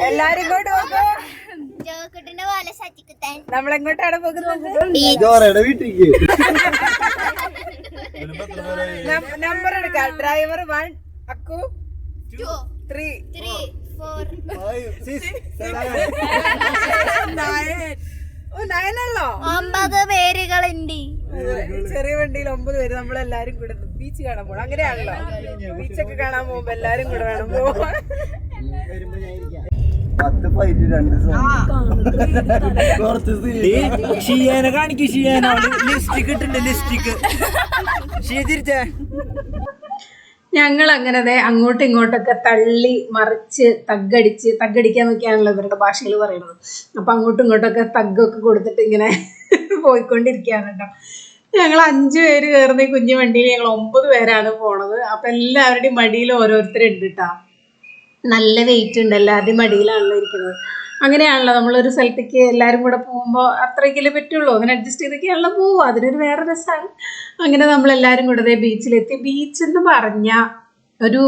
എല്ലാരും ഇങ്ങോട്ട് നോക്കൂ. നമ്മളെങ്ങോട്ടാണ് പോകുന്നത്? വീട്ടിലേക്ക് നമ്പർ എടുക്കാം. ഡ്രൈവർ 1, അക്കു 2, 3, 4, 9 9 പേരുകളുണ്ട്. ചെറിയ വണ്ടിയിൽ 9 പേര്. നമ്മളെല്ലാരും കൂടെ ബീച്ച് കാണാൻ പോകണം. അങ്ങനെയാണല്ലോ, ബീച്ചൊക്കെ കാണാൻ പോകുമ്പോ എല്ലാരും കൂടെ വേണം പോവാൻ. 10 ഫൈറ്റ് 2 ഷിയാനെ കാണിക്കും. ഷിയാന ലിസ്റ്റിക് ഇട്ടുണ്ട്. ലിസ്റ്റിക് തിരിച്ചേ. ഞങ്ങൾ അങ്ങനെ അങ്ങോട്ടും ഇങ്ങോട്ടൊക്കെ തള്ളി മറിച്ച് തഗ്ഗടിക്കാന്നൊക്കെയാണല്ലോ ഇവരുടെ ഭാഷയിൽ പറയുന്നത്. അപ്പൊ അങ്ങോട്ടും ഇങ്ങോട്ടൊക്കെ തഗ്ഗൊക്കെ കൊടുത്തിട്ട് ഇങ്ങനെ പോയിക്കൊണ്ടിരിക്കുകയാണ് കേട്ടോ. ഞങ്ങൾ 5 പേര് കയറുന്ന ഈ കുഞ്ഞു വണ്ടിയിൽ ഞങ്ങൾ 9 പേരാണ് പോണത്. അപ്പൊ എല്ലാവരുടെയും മടിയിൽ ഓരോരുത്തരുണ്ട് കേട്ടോ. നല്ല വെയിറ്റ് ഉണ്ട്, എല്ലാവരുടെയും മടിയിലാണല്ലോ ഇരിക്കുന്നത്. അങ്ങനെയാണല്ലോ നമ്മളൊരു സ്ഥലത്തേക്ക് എല്ലാവരും കൂടെ പോകുമ്പോൾ അത്രയ്ക്കല്ലേ പറ്റുള്ളൂ. അങ്ങനെ അഡ്ജസ്റ്റ് ചെയ്തൊക്കെയാണല്ലോ പോവുക. അതിനൊരു വേറെ രസമാണ്. അങ്ങനെ നമ്മളെല്ലാവരും കൂടെ ബീച്ചിലെത്തി. ബീച്ച് എന്ന് പറഞ്ഞാൽ ഒരു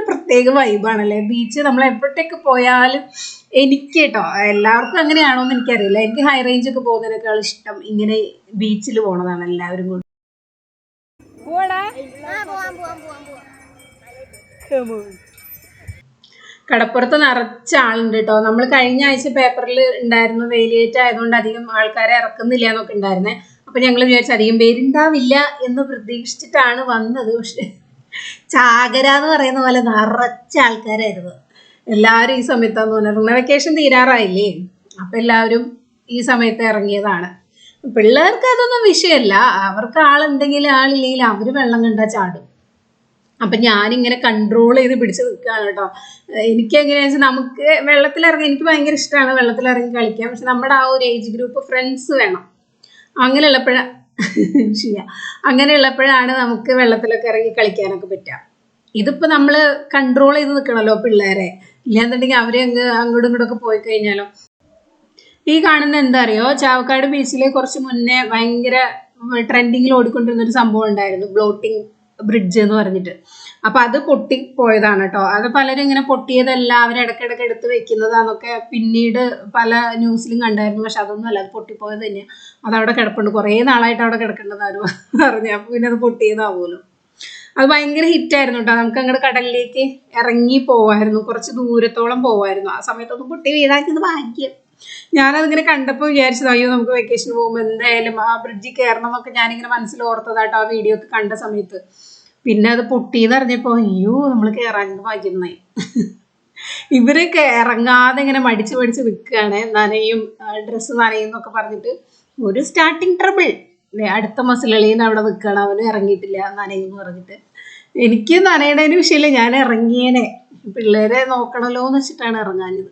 പ്രത്യേക വൈബാണല്ലേ ബീച്ച്. നമ്മൾ എവിടേക്ക് പോയാലും എനിക്ക് കേട്ടോ, എല്ലാവർക്കും അങ്ങനെയാണോ എന്ന് എനിക്കറിയില്ല, എനിക്ക് ഹൈ റേഞ്ച് ഒക്കെ പോകുന്നതിനേക്കാൾ ഇഷ്ടം ഇങ്ങനെ ബീച്ചിൽ പോണതാണ്. എല്ലാവരും കൂടി കടപ്പുറത്ത് നിറച്ച ആളുണ്ട് കേട്ടോ. നമ്മൾ കഴിഞ്ഞ ആഴ്ച പേപ്പറിൽ ഉണ്ടായിരുന്നു വേലിയേറ്റ് ആയതുകൊണ്ട് അധികം ആൾക്കാരെ ഇറക്കുന്നില്ല എന്നൊക്കെ ഉണ്ടായിരുന്നേ. അപ്പൊ ഞങ്ങൾ വിചാരിച്ചു അധികം പേരുണ്ടാവില്ല എന്ന് പ്രതീക്ഷിച്ചിട്ടാണ് വന്നത്. പക്ഷെ ചാകര എന്ന് പറയുന്ന പോലെ നിറച്ച ആൾക്കാരായിരുന്നു എല്ലാവരും. ഈ സമയത്താന്ന് പറഞ്ഞാൽ വെക്കേഷൻ തീരാറായില്ലേ, അപ്പൊ എല്ലാവരും ഈ സമയത്ത് ഇറങ്ങിയതാണ്. പിള്ളേർക്ക് അതൊന്നും വിഷയമല്ല, അവർക്ക് ആളുണ്ടെങ്കിൽ ആളില്ലെങ്കിൽ അവര് വെള്ളം കണ്ടാൽ ചാടും. അപ്പം ഞാനിങ്ങനെ കൺട്രോൾ ചെയ്ത് പിടിച്ച് നിൽക്കുകയാണ് കേട്ടോ. എനിക്ക് എങ്ങനെയാണെന്ന് വെച്ചാൽ നമുക്ക് വെള്ളത്തിലിറങ്ങി, എനിക്ക് ഭയങ്കര ഇഷ്ടമാണ് വെള്ളത്തിലിറങ്ങി കളിക്കാൻ. പക്ഷെ നമ്മുടെ ആ ഒരു ഏജ് ഗ്രൂപ്പ് ഫ്രണ്ട്സ് വേണം. അങ്ങനെയുള്ളപ്പോഴാണ് നമുക്ക് വെള്ളത്തിലൊക്കെ ഇറങ്ങി കളിക്കാനൊക്കെ പറ്റുക. ഇതിപ്പോൾ നമ്മൾ കൺട്രോൾ ചെയ്ത് നിൽക്കണമല്ലോ പിള്ളേരെ, ഇല്ലാന്നുണ്ടെങ്കിൽ അവരെ അങ്ങോട്ടും ഇങ്ങോട്ടൊക്കെ പോയി കഴിഞ്ഞാലോ. ഈ കാണുന്ന എന്താ അറിയോ, ചാവക്കാട് ബീച്ചിലെ കുറച്ച് മുന്നേ ഭയങ്കര ട്രെൻഡിങ്ങിൽ ഓടിക്കൊണ്ടിരുന്നൊരു സംഭവം ഉണ്ടായിരുന്നു, ഫ്ലോട്ടിംഗ് ബ്രിഡ്ജ് എന്ന് പറഞ്ഞിട്ട്. അപ്പൊ അത് പൊട്ടിപ്പോയതാണ് കേട്ടോ. അത് പലരും ഇങ്ങനെ പൊട്ടിയതല്ല, അവരിടയ്ക്കിടയ്ക്ക് എടുത്ത് വെക്കുന്നതാന്നൊക്കെ പിന്നീട് പല ന്യൂസിലും കണ്ടായിരുന്നു. പക്ഷെ അതൊന്നും അല്ല, അത് പൊട്ടിപ്പോയത് തന്നെയാണ്. അതവിടെ കിടപ്പുണ്ട്, കുറേ നാളായിട്ട് അവിടെ കിടക്കേണ്ടതായിരുന്നു പറഞ്ഞു. അപ്പൊ പിന്നെ അത് പൊട്ടിയതാവുമല്ലോ. അത് ഭയങ്കര ഹിറ്റായിരുന്നു കേട്ടോ. നമുക്ക് അങ്ങോട്ട് കടലിലേക്ക് ഇറങ്ങി പോവായിരുന്നു, കുറച്ച് ദൂരത്തോളം പോവായിരുന്നു. ആ സമയത്തൊന്നും പൊട്ടി വീഴാക്കിയത് ഭാഗ്യം. ഞാനതിങ്ങനെ കണ്ടപ്പോൾ വിചാരിച്ചത് അയ്യോ നമുക്ക് വെക്കേഷൻ പോകുമ്പോൾ എന്തായാലും ആ ബ്രിഡ്ജിൽ കയറണം എന്നൊക്കെ ഞാനിങ്ങനെ മനസ്സിൽ ഓർത്തതാട്ടോ ആ വീഡിയോ ഒക്കെ കണ്ട സമയത്ത്. പിന്നെ അത് പൊട്ടിയെന്ന് അറിഞ്ഞപ്പോൾ അയ്യോ നമ്മൾ കയറാഞ്ഞത് ഭാഗ്യമായി. ഇവരൊക്കെ ഇറങ്ങാതെ ഇങ്ങനെ മടിച്ച് നിൽക്കുകയാണ്. നനയും, ഡ്രസ്സ് നനയും എന്നൊക്കെ പറഞ്ഞിട്ട് ഒരു സ്റ്റാർട്ടിങ് ട്രബിൾ. അടുത്ത മസിലളീന്ന് അവിടെ നിൽക്കുകയാണ്, അവനും ഇറങ്ങിയിട്ടില്ല നനയും എന്ന് പറഞ്ഞിട്ട്. എനിക്ക് നനയുടേതിന് വിഷയമില്ല, ഞാൻ ഇറങ്ങിയേനെ, പിള്ളേരെ നോക്കണല്ലോ എന്ന് വെച്ചിട്ടാണ് ഇറങ്ങാഞ്ഞത്.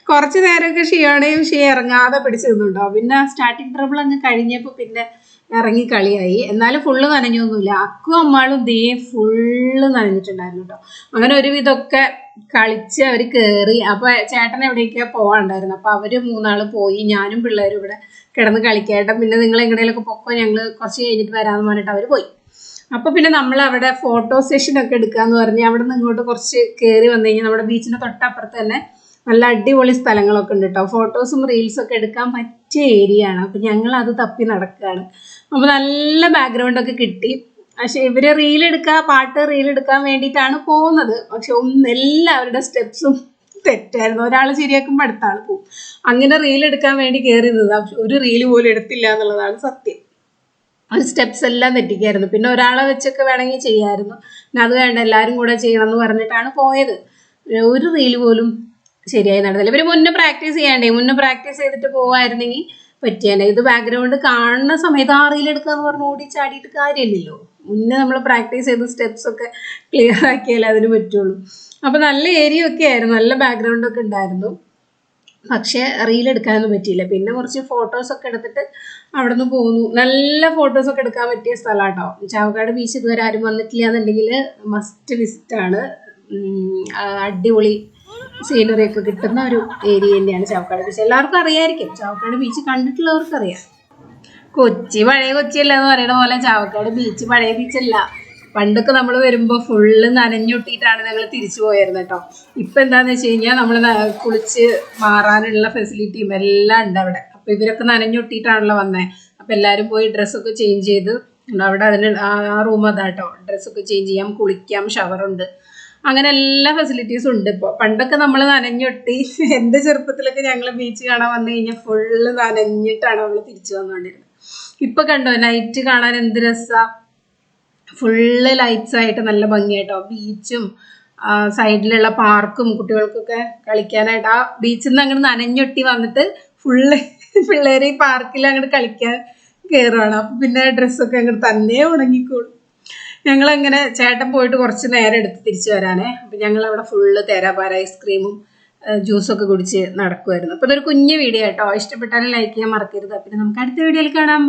കുറച്ചു നേരമൊക്കെ ഷിയോണയും ഇറങ്ങാതെ പിടിച്ചു നിന്നുണ്ടോ. പിന്നെ സ്റ്റാർട്ടിങ് ട്രബിൾ അങ്ങ് കഴിഞ്ഞപ്പോൾ പിന്നെ ഇറങ്ങി കളിയായി. എന്നാലും ഫുള്ള് നനഞ്ഞൊന്നുമില്ല. അക്കും അമ്മാളും ദേ ഫുള്ള് നനഞ്ഞിട്ടുണ്ടായിരുന്നു കേട്ടോ. അങ്ങനെ ഒരുവിധമൊക്കെ കളിച്ച് അവർ കയറി. അപ്പോൾ ചേട്ടൻ എവിടേക്കാ പോകാനുണ്ടായിരുന്നു. അപ്പോൾ അവർ 3 പോയി, ഞാനും പിള്ളേരും ഇവിടെ കിടന്ന് കളിക്കേട്ട. പിന്നെ നിങ്ങൾ എങ്ങനെയൊക്കെ പൊക്കോ, ഞങ്ങൾ കുറച്ച് കഴിഞ്ഞിട്ട് വരാമെന്ന് പറഞ്ഞിട്ട് അവർ പോയി. അപ്പോൾ പിന്നെ നമ്മൾ അവിടെ ഫോട്ടോ സെഷനൊക്കെ എടുക്കാമെന്ന് പറഞ്ഞ് അവിടെ നിന്ന് ഇങ്ങോട്ട് കുറച്ച് കയറി വന്നു കഴിഞ്ഞാൽ നമ്മുടെ ബീച്ചിൻ്റെ തൊട്ടപ്പുറത്ത് തന്നെ നല്ല അടിപൊളി സ്ഥലങ്ങളൊക്കെ ഉണ്ട് കേട്ടോ. ഫോട്ടോസും റീൽസൊക്കെ എടുക്കാൻ പറ്റിയ ഏരിയ ആണ്. അപ്പം ഞങ്ങൾ അത് തപ്പി നടക്കുകയാണ്. അപ്പോൾ നല്ല ബാക്ക്ഗ്രൗണ്ടൊക്കെ കിട്ടി. പക്ഷെ ഇവർ പാട്ട് റീലെടുക്കാൻ വേണ്ടിയിട്ടാണ് പോകുന്നത്. പക്ഷെ എല്ലാവരുടെ സ്റ്റെപ്സും തെറ്റായിരുന്നു. ഒരാൾ ശരിയാക്കുമ്പോൾ അടുത്ത ആൾ പോകും. അങ്ങനെ റീലെടുക്കാൻ വേണ്ടി കയറി നിന്നതാ. ഒരു റീല് പോലും എടുത്തില്ല എന്നുള്ളതാണ് സത്യം. അത് സ്റ്റെപ്സ് എല്ലാം തെറ്റിക്കായിരുന്നു. പിന്നെ ഒരാളെ വെച്ചൊക്കെ വേണമെങ്കിൽ ചെയ്യാമായിരുന്നു. പിന്നെ അത് വേണ്ട, എല്ലാവരും കൂടെ ചെയ്യണം എന്ന് പറഞ്ഞിട്ടാണ് പോയത്. ഒരു റീല് പോലും ശരിയായി നടന്നില്ല. ഇവർ മുന്നേ പ്രാക്ടീസ് ചെയ്തിട്ട് പോവായിരുന്നെങ്കിൽ പറ്റിയാലേ. ഇത് ബാക്ക്ഗ്രൗണ്ട് കാണുന്ന സമയത്ത് ആ റീലെടുക്കുക എന്ന് പറഞ്ഞ് ഓടി ചാടിയിട്ട് കാര്യമില്ലല്ലോ. മുന്നേ നമ്മൾ പ്രാക്ടീസ് ചെയ്ത് സ്റ്റെപ്സൊക്കെ ക്ലിയർ ആക്കിയാലേ അതിന് പറ്റുള്ളൂ. അപ്പോൾ നല്ല ഏരിയ ഒക്കെ ആയിരുന്നു, നല്ല ബാക്ക്ഗ്രൗണ്ടൊക്കെ ഉണ്ടായിരുന്നു. പക്ഷേ റീലെടുക്കാനൊന്നും പറ്റിയില്ല. പിന്നെ കുറച്ച് ഫോട്ടോസൊക്കെ എടുത്തിട്ട് അവിടെ നിന്ന് പോന്നു. നല്ല ഫോട്ടോസൊക്കെ എടുക്കാൻ പറ്റിയ സ്ഥലമാണ് കേട്ടോ. ചാവക്കാട് ബീച്ച് ഇതുവരെ ആരും വന്നിട്ടില്ല എന്നുണ്ടെങ്കിൽ മസ്റ്റ് വിസിറ്റാണ്. അടിപൊളി സീനറി ഒക്കെ കിട്ടുന്ന ഒരു ഏരിയ തന്നെയാണ് ചാവക്കാട് ബീച്ച്. എല്ലാവർക്കും അറിയായിരിക്കും, ചാവക്കാട് ബീച്ച് കണ്ടിട്ടുള്ളവർക്ക് അറിയാം. കൊച്ചി പഴയ കൊച്ചിയല്ല എന്ന് പറയുന്ന പോലെ ചാവക്കാട് ബീച്ച് പഴയ ബീച്ചല്ല. പണ്ടൊക്കെ നമ്മൾ വരുമ്പോൾ ഫുള്ള് നനഞ്ഞൊട്ടിയിട്ടാണ് ഞങ്ങൾ തിരിച്ചു പോയായിരുന്നു കേട്ടോ. ഇപ്പം എന്താണെന്ന് വെച്ച് കഴിഞ്ഞാൽ നമ്മൾ കുളിച്ച് മാറാനുള്ള ഫെസിലിറ്റിയും എല്ലാം ഉണ്ട് അവിടെ. അപ്പോൾ ഇവരൊക്കെ നനഞ്ഞൊട്ടിയിട്ടാണല്ലോ വന്നത്. അപ്പോൾ എല്ലാവരും പോയി ഡ്രസ്സൊക്കെ ചേഞ്ച് ചെയ്ത് അവിടെ അതിന് ആ റൂം അതാട്ടോ, ഡ്രസ്സൊക്കെ ചേഞ്ച് ചെയ്യാം, കുളിക്കാം, ഷവറുണ്ട്, അങ്ങനെ എല്ലാ ഫെസിലിറ്റീസും ഉണ്ട് ഇപ്പോൾ. പണ്ടൊക്കെ നമ്മൾ നനഞ്ഞൊട്ടി, എൻ്റെ ചെറുപ്പത്തിലൊക്കെ ഞങ്ങൾ ബീച്ച് കാണാൻ വന്നു കഴിഞ്ഞാൽ ഫുള്ള് നനഞ്ഞിട്ടാണ് നമ്മൾ തിരിച്ചു വന്നുകൊണ്ടിരുന്നത്. ഇപ്പം കണ്ടോ നൈറ്റ് കാണാൻ എന്ത് രസമാണ്, ഫുള്ള് ലൈറ്റ്സ് ആയിട്ട് നല്ല ഭംഗിയായിട്ടോ. ബീച്ചും സൈഡിലുള്ള പാർക്കും കുട്ടികൾക്കൊക്കെ കളിക്കാനായിട്ട് ആ ബീച്ചിൽ നിന്ന് അങ്ങോട്ട് നനഞ്ഞൊട്ടി വന്നിട്ട് ഫുള്ള് പിള്ളേർ ഈ പാർക്കിൽ അങ്ങോട്ട് കളിക്കാൻ കയറുകയാണ്. അപ്പം പിന്നെ ഡ്രസ്സൊക്കെ അങ്ങോട്ട് തന്നെ ഉണങ്ങിക്കോളും. ഞങ്ങളങ്ങനെ ചേട്ടൻ പോയിട്ട് കുറച്ച് നേരം എടുത്ത് തിരിച്ചു വരാനേ. അപ്പം ഞങ്ങളവിടെ ഫുള്ള് തേരാപാര ഐസ്ക്രീമും ജ്യൂസൊക്കെ കുടിച്ച് നടക്കുമായിരുന്നു. അപ്പോൾ ഇതൊരു കുഞ്ഞു വീഡിയോ കേട്ടോ. ഇഷ്ടപ്പെട്ടാലും ലൈക്ക് ചെയ്യാൻ മറക്കരുത്. പിന്നെ നമുക്ക് അടുത്ത വീഡിയോയിൽ കാണാം.